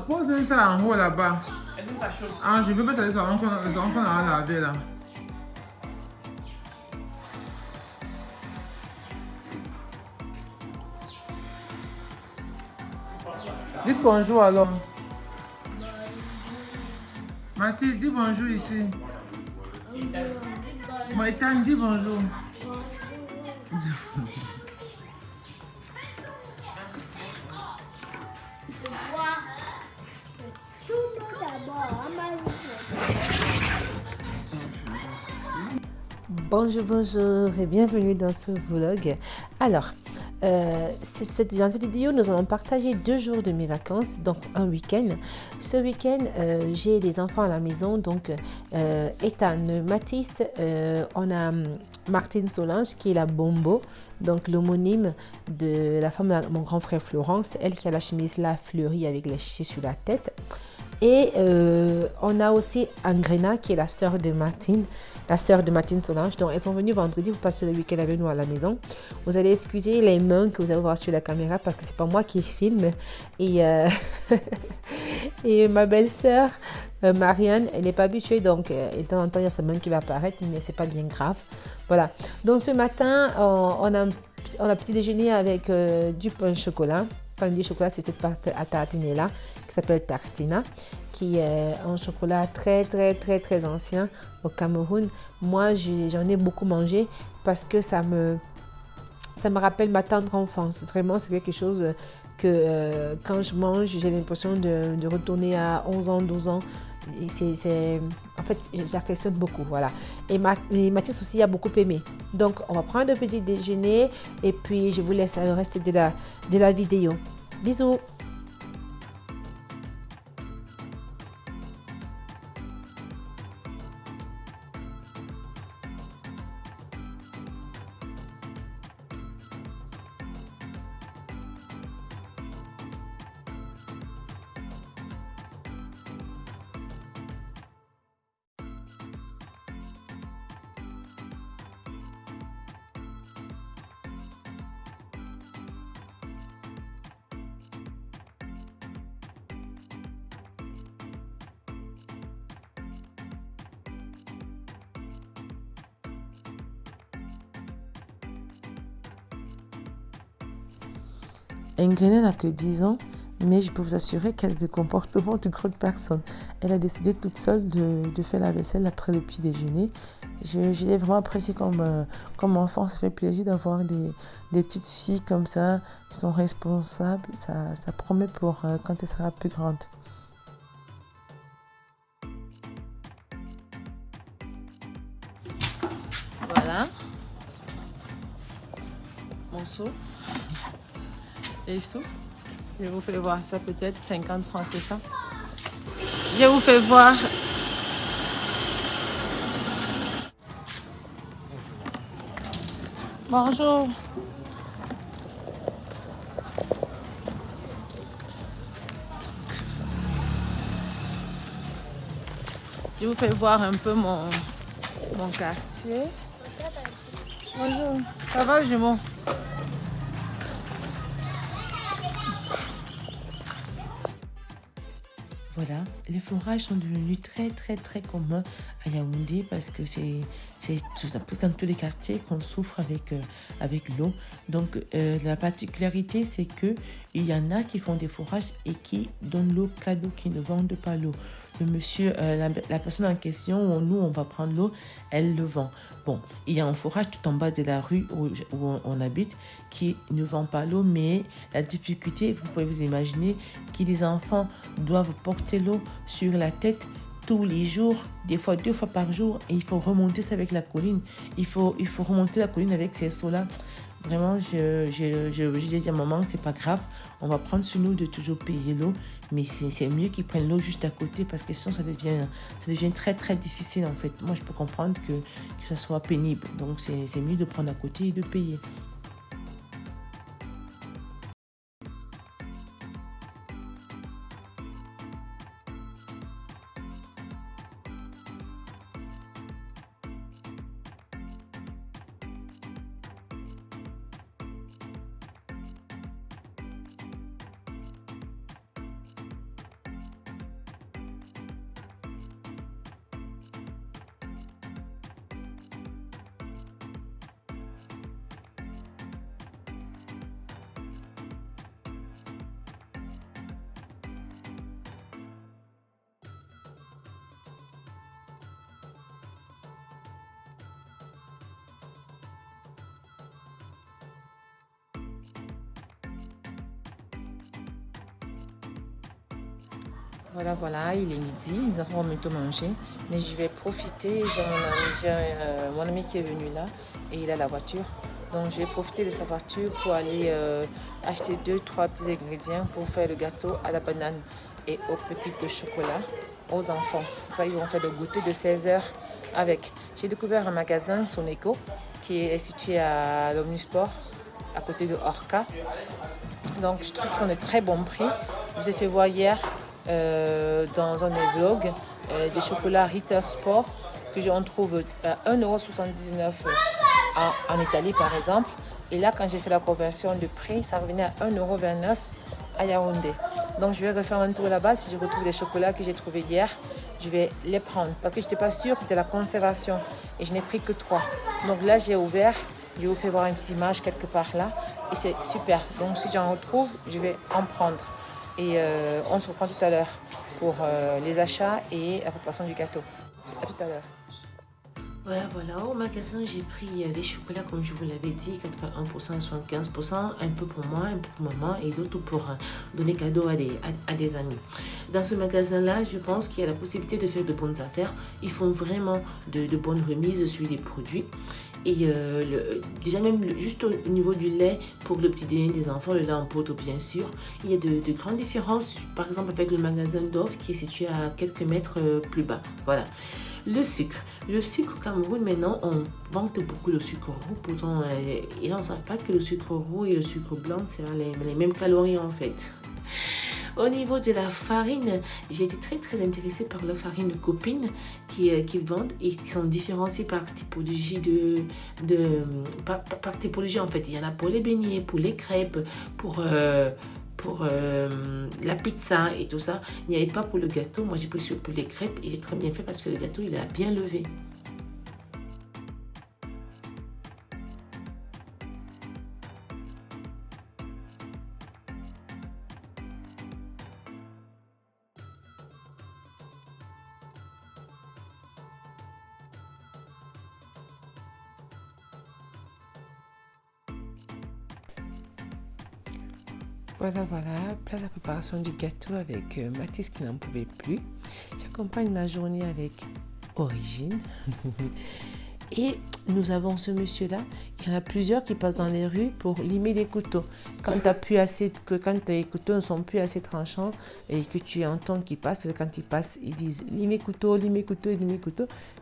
Pose même ça en haut là-bas. Est-ce que ça chauffe? Ah, je veux pas ça, les savons qu'on a lavé là. Dites bonjour alors. Mathis, dis bonjour ici. Moïtan, dis bonjour. Bonjour, bonjour et bienvenue dans ce vlog. Alors, dans cette vidéo, nous allons partager 2 jours de mes vacances, donc un week-end. Ce week-end, j'ai des enfants à la maison, donc Ethan, Mathis, on a Martine Solange qui est la Bombo, donc l'homonyme de la femme de mon grand frère Florence, elle qui a la chemise là fleurie avec les chichis sur la tête. Et on a aussi Angrena qui est la sœur de Martine Solange. Donc elles sont venues vendredi pour passer le week-end avec nous à la maison. Vous allez excuser les mains que vous allez voir sur la caméra parce que c'est pas moi qui filme. Et, et ma belle-sœur Marianne, elle n'est pas habituée, donc de temps en temps il y a sa main qui va apparaître, mais c'est pas bien grave. Voilà. Donc ce matin, on a petit déjeuner avec du pain au chocolat. Quand on dit chocolat, c'est cette pâte à tartiner là qui s'appelle Tartina, qui est un chocolat très ancien au Cameroun. Moi, j'en ai beaucoup mangé parce que ça me rappelle ma tendre enfance. Vraiment, c'est quelque chose que quand je mange, j'ai l'impression de retourner à 11 ans, 12 ans. En fait, j'affectionne beaucoup, voilà. Et Mathis aussi a beaucoup aimé. Donc, on va prendre un petit déjeuner et puis je vous laisse le reste de la vidéo. Bisous! Ingrid n'a que 10 ans, mais je peux vous assurer qu'elle a des comportements de grande personne. Elle a décidé toute seule de faire la vaisselle après le petit déjeuner. Je l'ai vraiment apprécié comme enfant. Ça fait plaisir d'avoir des petites filles comme ça, qui sont responsables. Ça promet pour quand elle sera plus grande. Voilà. Mon seau. Les sous. Je vous fais voir ça, peut-être 50 francs CFA. Je vous fais voir. Bonjour. Je vous fais voir un peu mon quartier. Bonjour. Ça va, jumeau? Voilà, les forages sont devenus très communs à Yaoundé parce que c'est dans tous les quartiers qu'on souffre avec l'eau. Donc la particularité, c'est que il y en a qui font des forages et qui donnent l'eau cadeau, qui ne vendent pas l'eau. Le monsieur, la personne en question, où nous on va prendre l'eau, elle le vend. Bon, il y a un forage tout en bas de la rue où on habite qui ne vend pas l'eau, mais la difficulté, vous pouvez vous imaginer, que les enfants doivent porter l'eau sur la tête tous les jours, des fois 2 fois par jour, et il faut remonter ça avec la colline. Il faut remonter la colline avec ces seaux-là. Vraiment, j'ai dit à maman, c'est pas grave, on va prendre sur nous de toujours payer l'eau, mais c'est mieux qu'ils prennent l'eau juste à côté parce que sinon ça devient très difficile en fait. Moi, je peux comprendre que ça soit pénible, donc c'est mieux de prendre à côté et de payer. Voilà, il est midi, les enfants vont bientôt manger, mais je vais profiter, j'ai mon ami qui est venu là et il a la voiture, donc je vais profiter de sa voiture pour aller acheter 2-3 petits ingrédients pour faire le gâteau à la banane et aux pépites de chocolat aux enfants. C'est pour ça qu'ils vont faire le goûter de 16 heures avec. J'ai découvert un magasin, Soneco, qui est situé à l'Omnisport, à côté de Orca. Donc je trouve qu'ils sont de très bons prix. Je vous ai fait voir hier dans un de mes vlogs des chocolats Ritter Sport que on trouve à 1,79 € en Italie par exemple. Et là, quand j'ai fait la conversion de prix, ça revenait à 1,29 € à Yaoundé. Donc je vais refaire un tour là-bas. Si je retrouve des chocolats que j'ai trouvés hier, je vais les prendre parce que je n'étais pas sûre de la conservation et je n'ai pris que 3. Donc là, j'ai ouvert. Je vous fais voir une petite image quelque part là et c'est super. Donc si j'en retrouve, je vais en prendre. Et on se reprend tout à l'heure pour les achats et la préparation du gâteau. À tout à l'heure. Voilà, au magasin j'ai pris des chocolats comme je vous l'avais dit, 81%, 75%, un peu pour moi, un peu pour maman et d'autres pour donner cadeau à des amis. Dans ce magasin-là, je pense qu'il y a la possibilité de faire de bonnes affaires. Ils font vraiment de bonnes remises sur les produits. Et déjà même juste au niveau du lait pour le petit déjeuner des enfants, le lait en poudre bien sûr, il y a de grandes différences, par exemple avec le magasin Dove qui est situé à quelques mètres plus bas. Voilà. Le sucre au Cameroun maintenant on vante beaucoup le sucre roux, pourtant les gens ne savent pas que le sucre roux et le sucre blanc c'est les mêmes calories en fait. Au niveau de la farine, j'ai été très intéressée par la farine de copine qu'ils vendent et qui sont différenciées par typologie par typologie en fait. Il y en a pour les beignets, pour les crêpes, pour la pizza et tout ça. Il n'y avait pas pour le gâteau. Moi j'ai pris pour les crêpes et j'ai très bien fait parce que le gâteau il a bien levé. Voilà, place la préparation du gâteau avec Mathis qui n'en pouvait plus. J'accompagne ma journée avec Origine. Et nous avons ce monsieur-là, il y en a plusieurs qui passent dans les rues pour limer des couteaux. Quand tes couteaux ne sont plus assez tranchants et que tu entends qu'ils passent, parce que quand ils passent, ils disent limer couteau,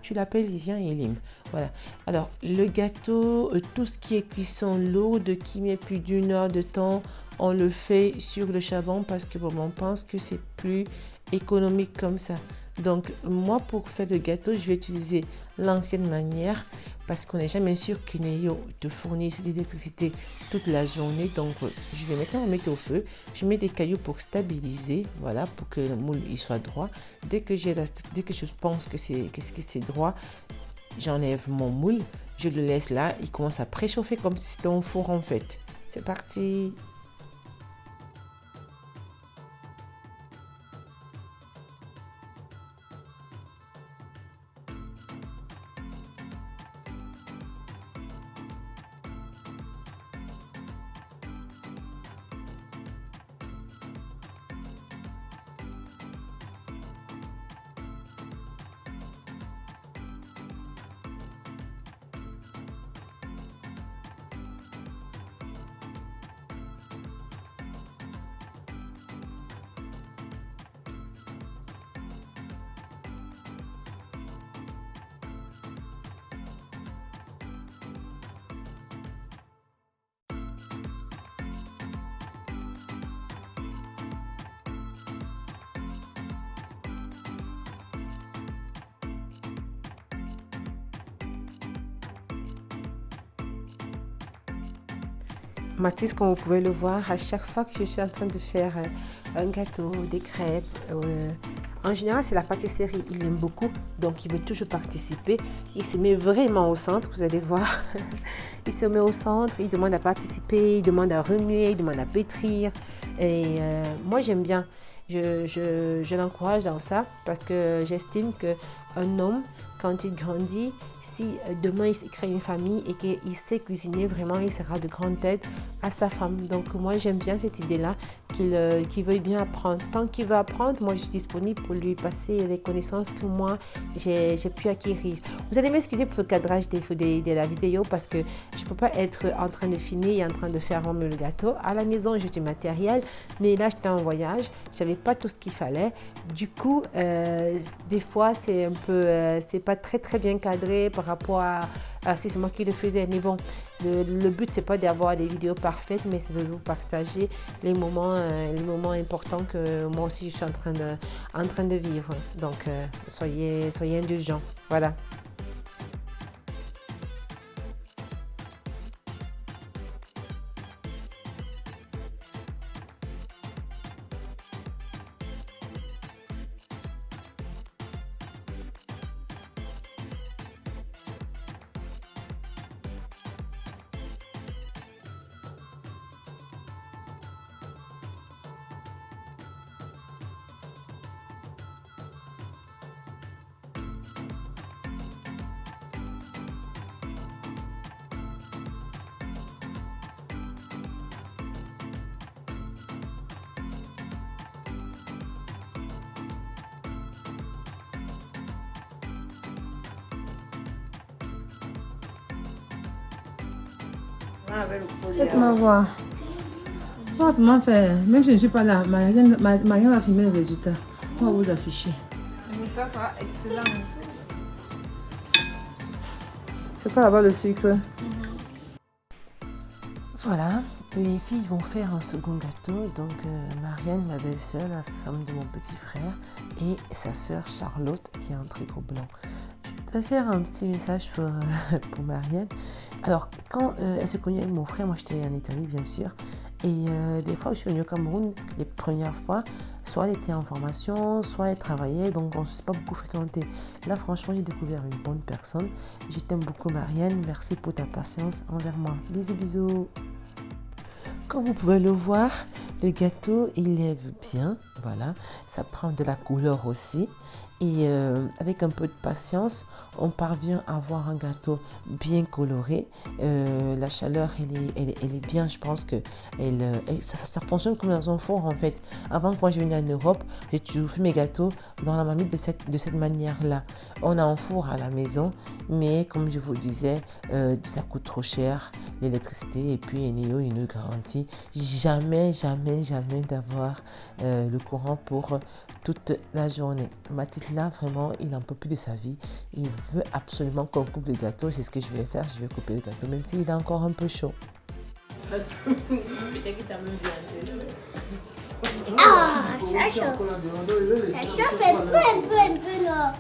tu l'appelles, il vient et il lime. Voilà. Alors, le gâteau, tout ce qui est cuisson lourde, qui met plus d'1 heure de temps, on le fait sur le charbon parce que on pense que c'est plus économique comme ça. Donc, moi, pour faire le gâteau, je vais utiliser l'ancienne manière parce qu'on n'est jamais sûr que Neyo te fournisse l'électricité toute la journée. Donc, je vais maintenant mettre au feu. Je mets des cailloux pour stabiliser, voilà, pour que le moule il soit droit. Dès que je pense que c'est droit, j'enlève mon moule, je le laisse là. Il commence à préchauffer comme si c'était un four en fait. C'est parti! Mathis, comme vous pouvez le voir, à chaque fois que je suis en train de faire un gâteau, des crêpes, en général c'est la pâtisserie, il aime beaucoup, donc il veut toujours participer. Il se met vraiment au centre, vous allez voir. Il se met au centre, il demande à participer, il demande à remuer, il demande à pétrir. Et moi j'aime bien, je l'encourage dans ça parce que j'estime qu'un homme, quand il grandit, si demain il crée une famille et qu'il sait cuisiner, vraiment, il sera de grande aide à sa femme. Donc moi, j'aime bien cette idée-là, qu'il veuille bien apprendre. Tant qu'il veut apprendre, moi, je suis disponible pour lui passer les connaissances que moi, j'ai pu acquérir. Vous allez m'excuser pour le cadrage de la vidéo parce que je ne peux pas être en train de filmer et en train de faire même le gâteau. À la maison, j'ai du matériel, mais là, j'étais en voyage, je n'avais pas tout ce qu'il fallait. Du coup, des fois, c'est un peu, c'est pas très bien cadré par rapport à si c'est moi qui le faisais. Mais bon, le but, c'est pas d'avoir des vidéos parfaites, mais c'est de vous partager les moments importants que moi aussi, je suis en train de vivre. Donc, soyez indulgents. Voilà. Tu vas voir. Forcément faire. Même si je ne suis pas là, Marianne va filmer le résultat. On va vous afficher. C'est quoi là-bas le sucre? Voilà, les filles vont faire un second gâteau. Donc Marianne, ma belle-sœur, la femme de mon petit frère, et sa sœur Charlotte qui est en tricot blanc. Je vais faire un petit message pour Marianne. Alors, quand elle s'est connue avec mon frère, moi j'étais en Italie bien sûr, et des fois je suis venue au Cameroun, les premières fois, soit elle était en formation, soit elle travaillait, donc on ne s'est pas beaucoup fréquenté. Là franchement j'ai découvert une bonne personne. Je t'aime beaucoup Marianne, merci pour ta patience envers moi. Bisous bisous. Comme vous pouvez le voir, le gâteau il lève bien, voilà, ça prend de la couleur aussi. Et avec un peu de patience, on parvient à avoir un gâteau bien coloré. La chaleur, elle est bien. Je pense que ça fonctionne comme dans un four en fait. Avant que moi je vienne en Europe, j'ai toujours fait mes gâteaux dans la marmite de cette manière-là. On a un four à la maison, mais comme je vous disais, ça coûte trop cher, l'électricité, et puis Eneo, il nous garantit jamais d'avoir le courant pour toute la journée. Mathilde là, vraiment, il n'en peut plus de sa vie. Il veut absolument qu'on coupe le gâteau. C'est ce que je vais faire. Je vais couper le gâteau, même s'il est encore un peu chaud. Ah, ça chauffe. Ça chauffe un peu, non.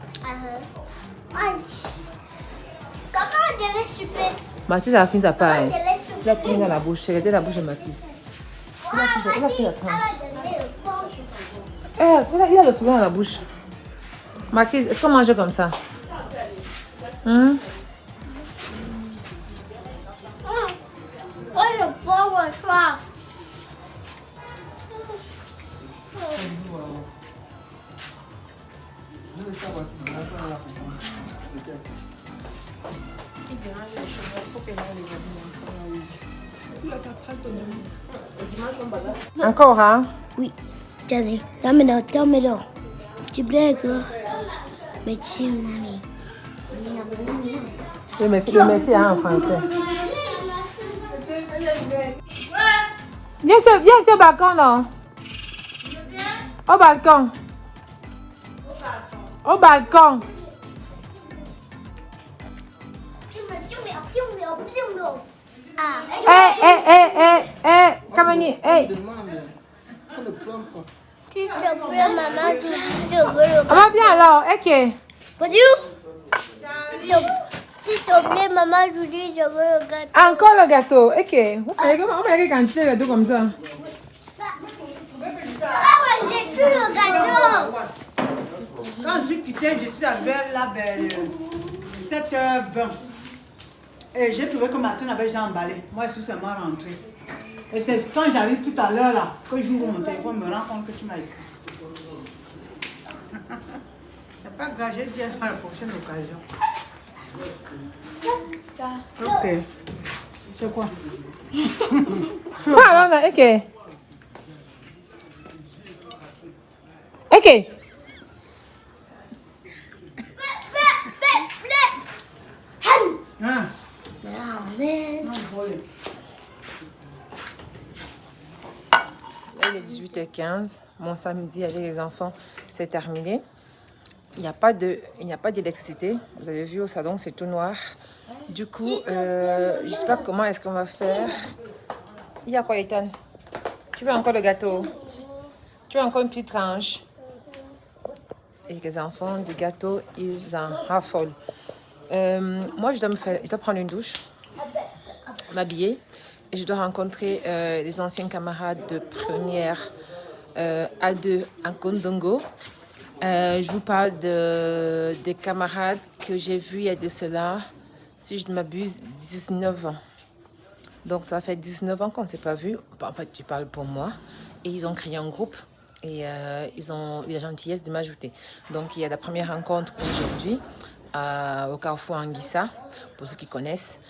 Comment on devait souper? Mathis a fini sa paille. On devait souper. Il a pris dans la bouche. Regardez la bouche de Mathis. Il a pris la tranche. Il a le poulet dans la bouche. Mathis, est-ce qu'on mange comme ça? Oh, le pauvre soir. Encore, hein? Oui, tenez, donne-moi. Tu blagues. Mais tu m'as. Le merci hein, en français. Viens sur le balcon, là. Au balcon. Au balcon. Kamani, S'il te plaît, maman, je veux le maman, viens alors, ok. S'il te plaît, maman, je dis, je veux le gâteau. Encore le gâteau, ok. On va quelle quantité de gâteau comme ça? J'ai plus le gâteau. Quand je suis quittée, je suis arrivée là vers 7h20. Et j'ai trouvé que Martine avait déjà emballé. Moi, je suis seulement rentrée. Et c'est quand j'arrive tout à l'heure là, que j'ouvre mon téléphone, je me rends compte que tu m'as écrit. Pas grave, j'ai dit à la prochaine occasion. Ok. C'est quoi? Ah, non, ok. Ok. Hein? Amen. Là, il est 18h15. Mon samedi avec les enfants, c'est terminé. Il n'y a pas d'électricité. Vous avez vu au salon, c'est tout noir. Du coup, je sais pas comment est-ce qu'on va faire. Il y a quoi, Ethan? Tu veux encore le gâteau? Tu veux encore une petite tranche? Et les enfants du gâteau, ils en raffolent. Moi, je dois prendre une douche, m'habiller. Et je dois rencontrer les anciens camarades de première A2 à Kondongo. Je vous parle des camarades que j'ai vus il y a de cela, si je ne m'abuse, 19 ans. Donc ça fait 19 ans qu'on ne s'est pas vus. En fait, tu parles pour moi. Et ils ont créé un groupe et ils ont eu la gentillesse de m'ajouter. Donc il y a la première rencontre aujourd'hui au Carrefour Anguissa, pour ceux qui connaissent,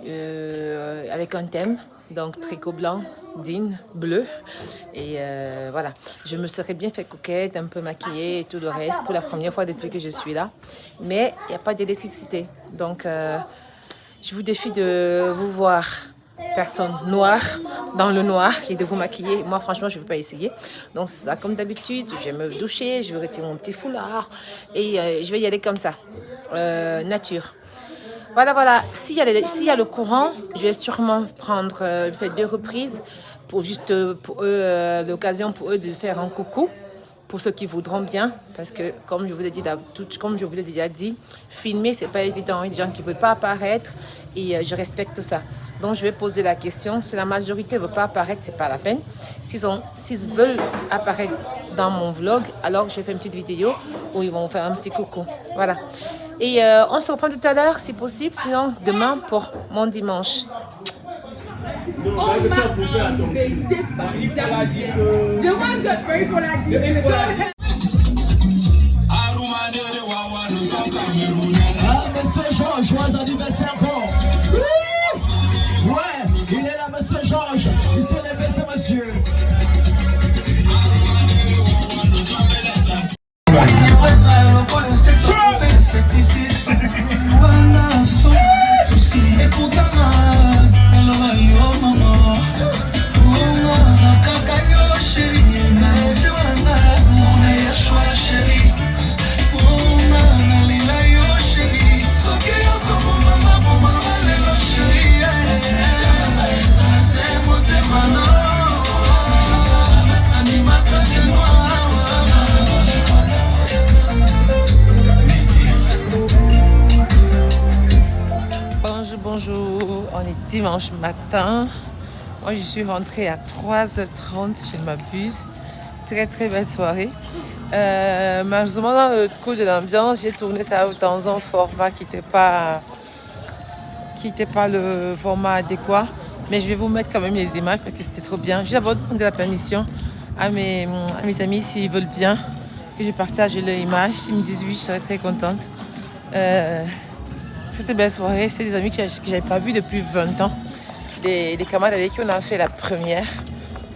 avec un thème. Donc tricot blanc, jean bleu. Et voilà, je me serais bien fait coquette, un peu maquillée et tout le reste pour la première fois depuis que je suis là. Mais il n'y a pas d'électricité. Donc je vous défie de vous voir personne noire dans le noir et de vous maquiller. Moi franchement je ne veux pas essayer. Donc c'est ça, comme d'habitude, je vais me doucher, je vais retirer mon petit foulard et je vais y aller comme ça, nature. Voilà. S'il y a le courant, je vais sûrement faire 2 reprises pour pour eux, l'occasion pour eux de faire un coucou. Pour ceux qui voudront bien, parce que comme je vous l'ai déjà dit, filmer c'est pas évident. Il y a des gens qui ne veulent pas apparaître et je respecte ça. Donc je vais poser la question. Si la majorité ne veut pas apparaître, c'est pas la peine. S'ils veulent apparaître dans mon vlog, alors je vais faire une petite vidéo où ils vont faire un petit coucou. Voilà. Et on se reprend tout à l'heure si possible, sinon demain pour mon dimanche. Monsieur Georges, joyeux anniversaire encore. Ouais, il est là, Monsieur Georges. Il s'est levé, c'est monsieur. Bonjour, on est dimanche matin. Moi je suis rentrée à 3h30, je ne m'abuse. Très belle soirée. Malheureusement dans le coup de l'ambiance, j'ai tourné ça dans un format qui n'était pas le format adéquat. Mais je vais vous mettre quand même les images parce que c'était trop bien. J'ai d'abord demandé la permission à mes amis s'ils veulent bien que je partage leur image. S'ils me disent oui, je serais très contente. C'était une belle soirée. C'est des amis que je n'avais pas vus depuis 20 ans. Des camarades avec qui on a fait la première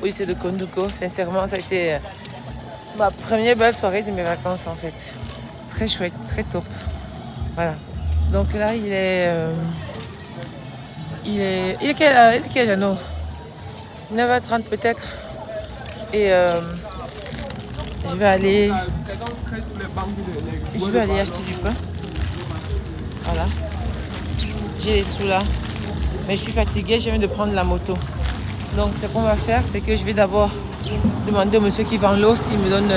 au lycée de Kondongo. Sincèrement, ça a été ma première belle soirée de mes vacances en fait. Très chouette, très top. Voilà. Donc là, il est quel Jeannot 9h30 peut-être. Et je vais aller acheter du pain. Voilà. J'ai les sous là. Mais je suis fatiguée, je viens de prendre la moto. Donc ce qu'on va faire, c'est que je vais d'abord demander au monsieur qui vend l'eau s'il me donne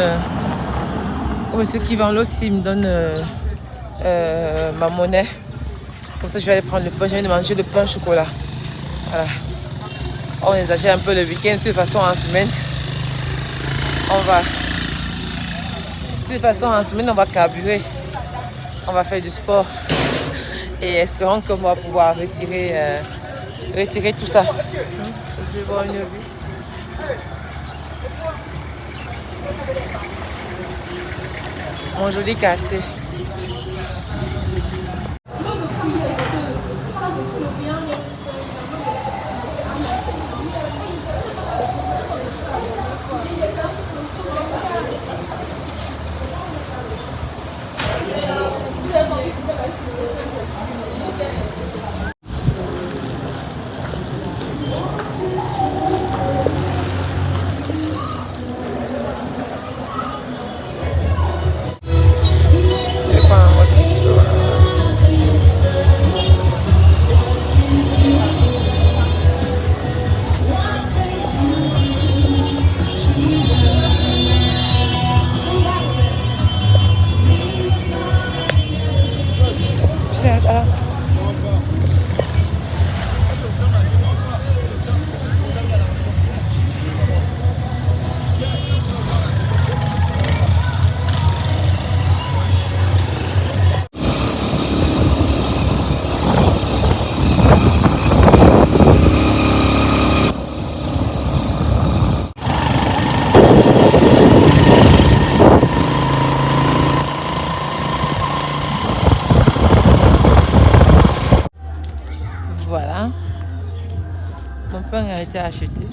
ma monnaie. Comme ça je vais aller prendre le pain, je vais manger le pain au chocolat. Voilà. On exagère un peu le week-end, de toute façon en semaine. On va carburer. On va faire du sport. Et espérons qu'on va pouvoir retirer tout ça. Je vais voir une vue. Mon joli quartier. Ah. Voilà. Mon pain a été acheté.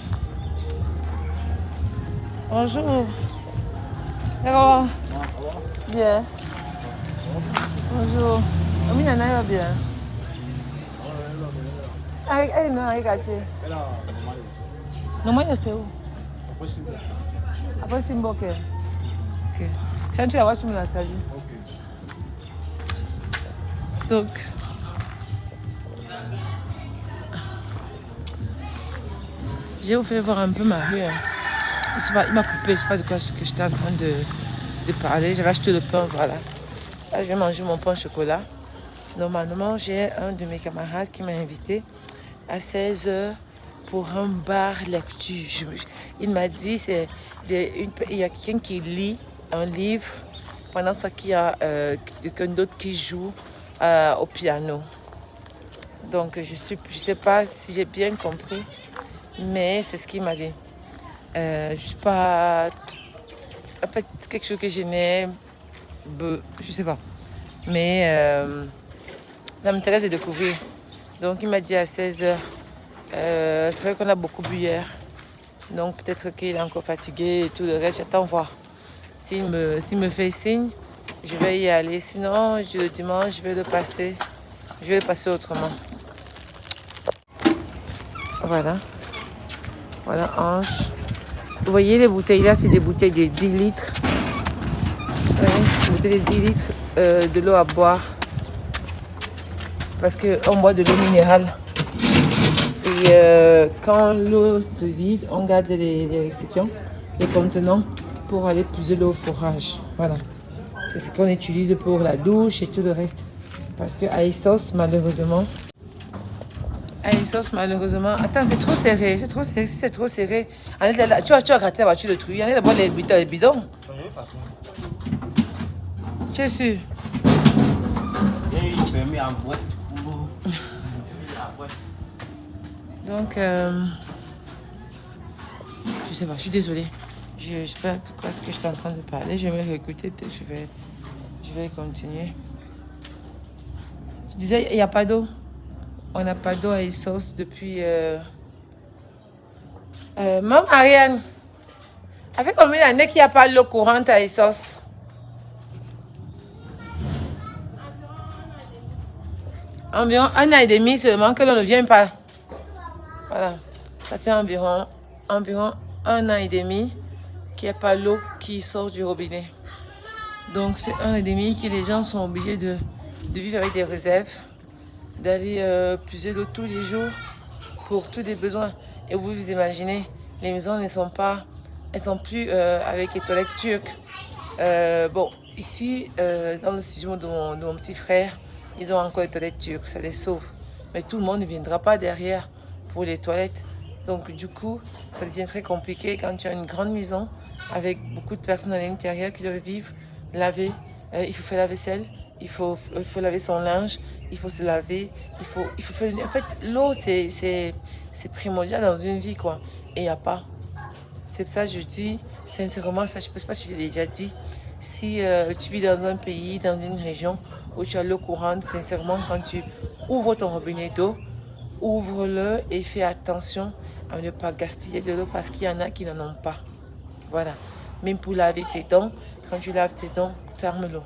Bonjour. Hello. Bien. Bonjour. Oui, Nana va bien. Elle non, elle gâtée. Non, moi, je sais où. Après Simbo, ok. Ok. Quand tu la vois, tu me la salues. Donc. Je vais vous faire voir un peu ma rue. Je sais pas, il m'a coupé, je sais pas de quoi que j'étais en train de parler. J'avais acheté le pain, voilà. Là, je vais manger mon pain au chocolat. Normalement, j'ai un de mes camarades qui m'a invité à 16h pour un bar lecture. Il m'a dit il y a quelqu'un qui lit un livre pendant ce qu'il y a quelqu'un d'autre qui joue au piano. Donc, je sais pas si j'ai bien compris. Mais c'est ce qu'il m'a dit. Je suis pas... En fait, quelque chose que je n'ai... Je sais pas. Mais ça m'intéresse de découvrir. Donc, il m'a dit à 16h. C'est vrai qu'on a beaucoup bu hier. Donc, peut-être qu'il est encore fatigué et tout le reste. J'attends voir. S'il me fait signe, je vais y aller. Sinon, le dimanche, je vais le passer. Je vais le passer autrement. Voilà. Voilà, Ange. Vous voyez les bouteilles là, c'est des bouteilles de 10 litres. Des bouteilles de 10 litres de l'eau à boire. Parce qu'on boit de l'eau minérale. Et quand l'eau se vide, on garde les récipients, les contenants pour aller puiser l'eau au forage. Voilà. C'est ce qu'on utilise pour la douche et tout le reste. Parce qu'à Essos, malheureusement, attends, c'est trop serré, si c'est trop serré. Tu vas gratter la voiture de truie, allez d'abord les bidons. Tu es sûr? Donc, je sais pas, je suis désolée. Je sais pas de quoi ce que je suis en train de parler. Je vais réécouter, peut-être je vais continuer. Je disais, il n'y a pas d'eau. On n'a pas d'eau à Essos depuis... Maman Ariane, avec combien d'années qu'il n'y a pas l'eau courante à Essos? Environ 1 an et demi seulement que l'on ne vient pas. Voilà, ça fait environ 1 an et demi qu'il n'y a pas l'eau qui sort du robinet. Donc ça fait 1 an et demi que les gens sont obligés de vivre avec des réserves, d'aller puiser l'eau tous les jours pour tous les besoins. Et vous imaginez, les maisons ne sont pas, elles sont plus avec les toilettes turques. Bon, ici, dans le studio de mon petit frère, ils ont encore les toilettes turques, ça les sauve. Mais tout le monde ne viendra pas derrière pour les toilettes. Donc du coup, ça devient très compliqué quand tu as une grande maison avec beaucoup de personnes à l'intérieur qui doivent vivre, laver. Il faut faire la vaisselle, il faut laver son linge, il faut se laver, il faut faire... En fait, l'eau, c'est primordial dans une vie, quoi. Et il n'y a pas. C'est pour ça que je dis, sincèrement, je ne sais pas si je l'ai déjà dit, si tu vis dans un pays, dans une région où tu as l'eau courante, sincèrement, quand tu ouvres ton robinet d'eau, ouvre-le et fais attention à ne pas gaspiller de l'eau parce qu'il y en a qui n'en ont pas. Voilà. Même pour laver tes dents, quand tu laves tes dents, ferme l'eau.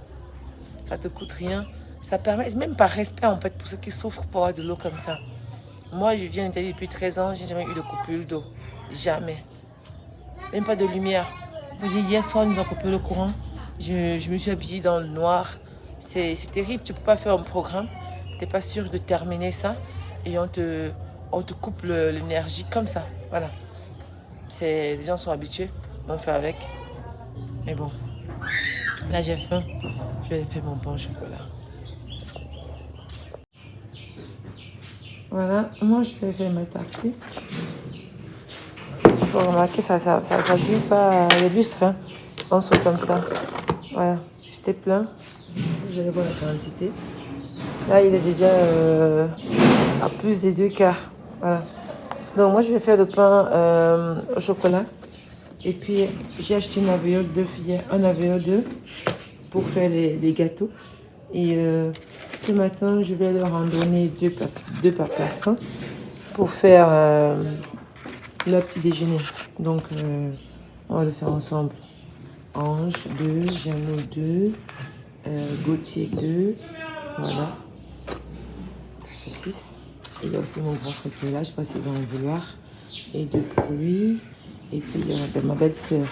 Ça ne te coûte rien. Ça permet, même par respect en fait, pour ceux qui souffrent pour avoir de l'eau comme ça. Moi, je viens d'Italie depuis 13 ans, je n'ai jamais eu de coupure d'eau. Jamais. Même pas de lumière. Vous voyez, hier soir, nous avons coupé le courant. Je me suis habillée dans le noir. C'est terrible, tu ne peux pas faire un programme. Tu n'es pas sûr de terminer ça. Et on te coupe l'énergie comme ça. Voilà. Les gens sont habitués. On fait avec. Mais bon. Là, j'ai faim. Je vais faire mon pain au chocolat. Voilà, moi je vais faire ma tartine. Il faut remarquer, ça dure pas le lustre, hein. On saute comme ça. Voilà, c'était plein. Vous allez voir la quantité. Là, il est déjà à plus des 2 quarts. Voilà. Donc, moi, je vais faire le pain au chocolat. Et puis, j'ai acheté une alvéole d'œuf hier, un alvéole d'œuf pour faire les gâteaux. Et ce matin, je vais leur en donner 2 par personne pour faire leur petit déjeuner. Donc, on va le faire ensemble. Ange 2, Jeannot 2, Gauthier 2, voilà. Ça fait 6. Il y a aussi mon grand frère qui est là, je ne sais pas s'il va en vouloir. Et 2 pour lui. Et puis il y a ma belle-sœur,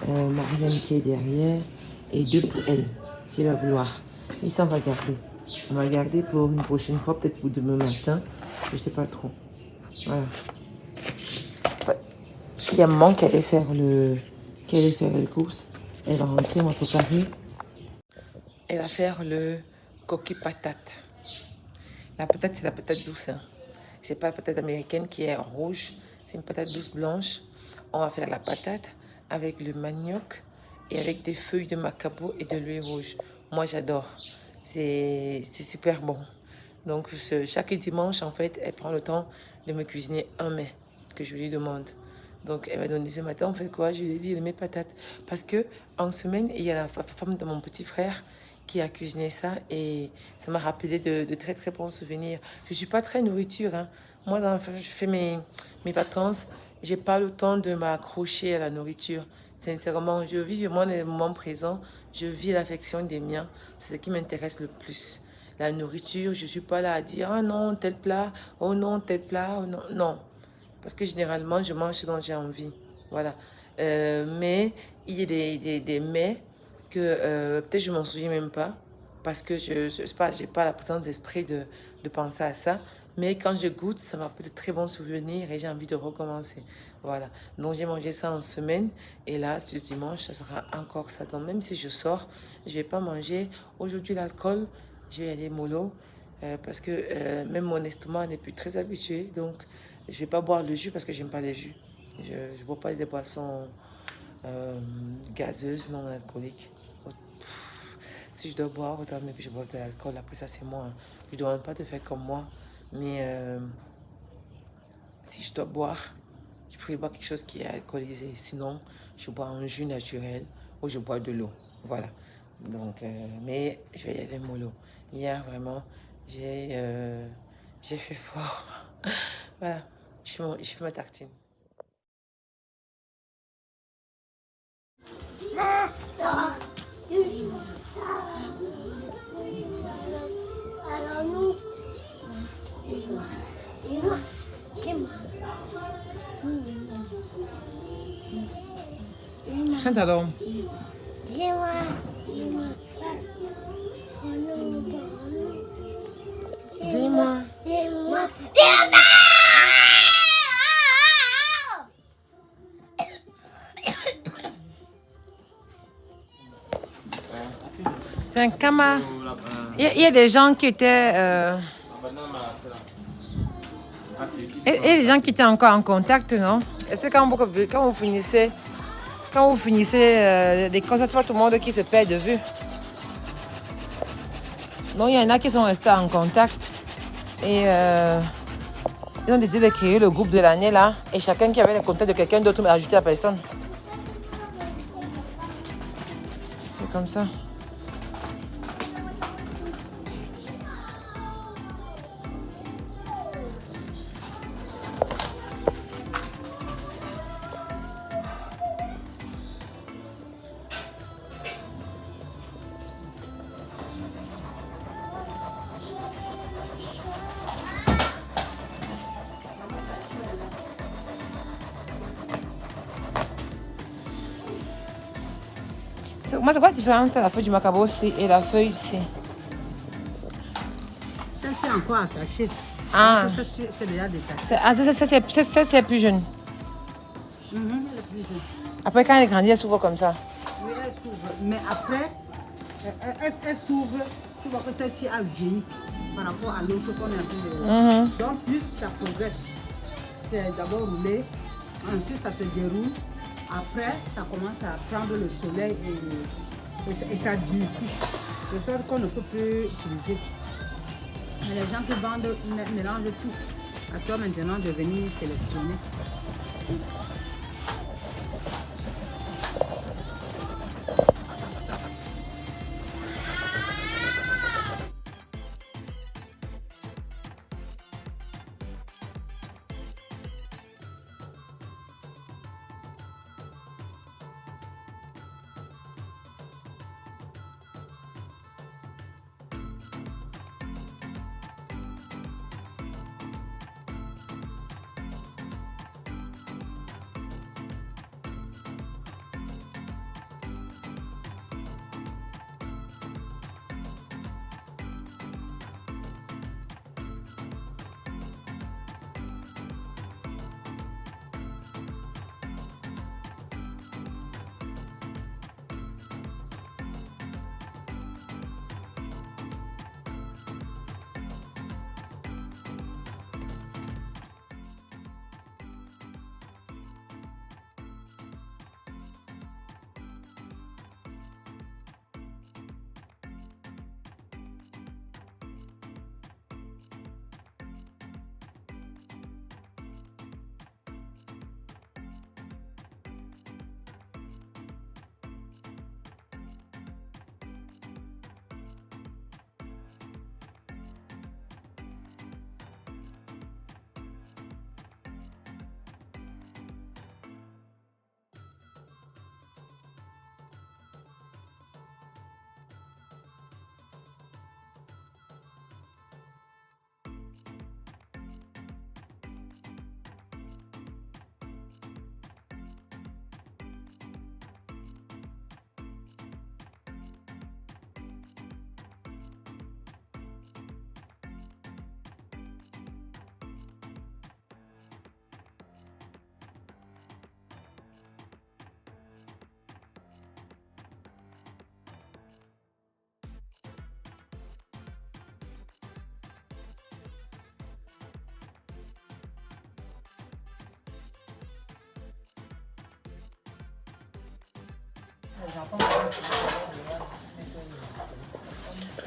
Marianne qui est derrière. Et 2 pour elle, s'il va vouloir. Il s'en va garder. On va garder pour une prochaine fois, peut-être pour demain matin. Je ne sais pas trop. Voilà. Ouais. Il y a maman qui allait faire les courses. Elle va rentrer, on va préparer. Elle va faire le coquille patate. La patate, c'est la patate douce. Hein. C'est pas la patate américaine qui est rouge. C'est une patate douce blanche. On va faire la patate avec le manioc et avec des feuilles de macabo et de l'huile rouge. Moi, j'adore. C'est super bon. Donc, chaque dimanche, en fait, elle prend le temps de me cuisiner un mets que je lui demande. Donc, elle m'a donné ce matin, on fait quoi? Je lui ai dit, mes patates. Parce que en semaine, il y a la femme de mon petit frère qui a cuisiné ça et ça m'a rappelé de très, très bons souvenirs. Je ne suis pas très nourriture. Hein. Moi, je fais mes vacances, je n'ai pas le temps de m'accrocher à la nourriture. Sincèrement, je vis vraiment le moment présent. Je vis l'affection des miens. C'est ce qui m'intéresse le plus. La nourriture, je ne suis pas là à dire « Ah non, tel plat, oh non, tel plat, oh non. » Non. Parce que généralement, je mange ce dont j'ai envie. Voilà. Mais il y a des mets que peut-être je ne m'en souviens même pas. Parce que je n'ai pas la présence d'esprit de penser à ça. Mais quand je goûte, ça m'a fait de très bons souvenirs et j'ai envie de recommencer. Voilà. Donc, j'ai mangé ça en semaine. Et là, ce dimanche, ça sera encore ça. Donc, même si je sors, je ne vais pas manger aujourd'hui l'alcool. Je vais y aller mollo. Parce que même mon estomac n'est plus très habitué. Donc, je ne vais pas boire le jus parce que je n'aime pas les jus. Je ne bois pas des boissons gazeuses, non alcooliques. Si je dois boire, autant mieux que je boive de l'alcool. Après ça, c'est moi. Hein. Je ne demande pas de faire comme moi. Mais si je dois boire, je pourrais boire quelque chose qui est alcoolisé. Sinon, je bois un jus naturel ou je bois de l'eau. Voilà. Donc, mais je vais y aller mollo. Hier, vraiment, j'ai fait fort. Voilà. Je fais ma tartine. Alors nous, Chante alors. dis-moi. Dis-moi. C'est un kama. Il y a des gens qui étaient... Et les gens qui étaient encore en contact, non? Est-ce que quand vous finissez des concerts, c'est pas tout le monde qui se perd de vue. Donc il y en a qui sont restés en contact. Et ils ont décidé de créer le groupe de l'année là. Et chacun qui avait le contact de quelqu'un d'autre m'a ajouté la personne. C'est comme ça. Moi, c'est quoi la différence entre la feuille du macabo ici et la feuille ici? Ça, c'est encore attaché. Ah, Ça, c'est déjà détaché. c'est plus jeune. Elle est plus jeune. Après, quand elle grandit, elle s'ouvre comme ça. Oui, elle s'ouvre. Mais après, elle s'ouvre. Tu vois que celle-ci a vieilli. par rapport à l'autre qu'on est en train de... Donc plus ça progresse. C'est d'abord roulé, ensuite ça se déroule. Après, ça commence à prendre le soleil et ça durcit. De sorte qu'on ne peut plus utiliser. Mais les gens qui vendent mélangent tout. À toi maintenant de venir sélectionner.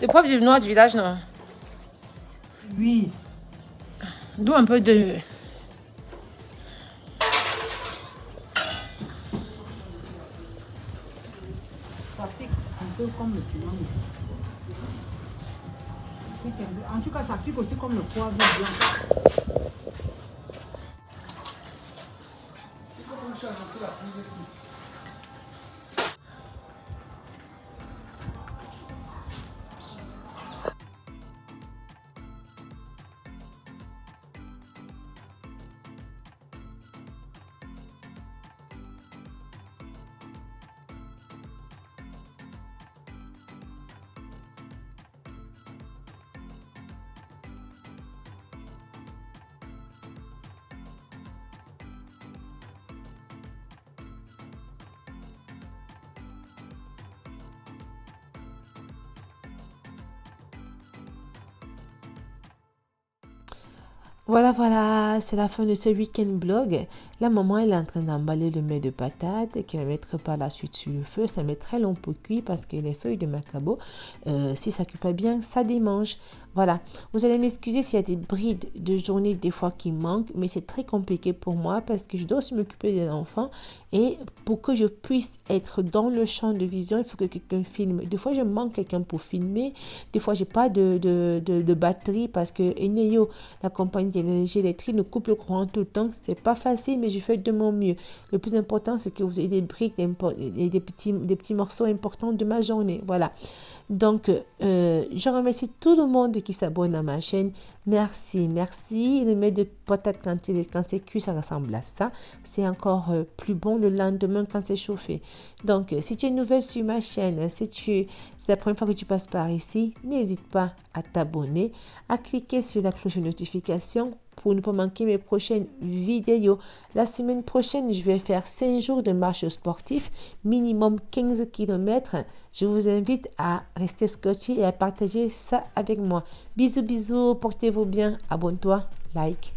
Le poivre du noir du village, non? Oui. D'où un peu de... Ça pique un peu comme le piment. En tout cas, ça pique aussi comme le poivre blanc. Voilà, c'est la fin de ce week-end blog. La maman, elle est en train d'emballer le mets de patates qu'elle va mettre par la suite sur le feu. Ça met très long pour cuire parce que les feuilles de macabo, si ça cuit pas bien, ça démange. Voilà, vous allez m'excuser s'il y a des brides de journée des fois qui manquent, mais c'est très compliqué pour moi parce que je dois aussi m'occuper des enfants et pour que je puisse être dans le champ de vision, il faut que quelqu'un filme. Des fois, je manque quelqu'un pour filmer. Des fois, j'ai pas de batterie parce que Eneo, la compagnie d'énergie électrique, nous coupe le courant tout le temps. C'est pas facile, mais je fais de mon mieux. Le plus important, c'est que vous ayez des briques et des petits morceaux importants de ma journée. Voilà. Donc, je remercie tout le monde qui s'abonne à ma chaîne. Merci. Le mets de patates quand c'est cuit, ça ressemble à ça. C'est encore plus bon le lendemain quand c'est chauffé. Donc, si tu es nouvelle sur ma chaîne, c'est la première fois que tu passes par ici, n'hésite pas à t'abonner, à cliquer sur la cloche de notification pour ne pas manquer mes prochaines vidéos. La semaine prochaine, je vais faire 5 jours de marche sportive, minimum 15 km. Je vous invite à rester scotché et à partager ça avec moi. Bisous, bisous, portez-vous bien, abonne-toi, like.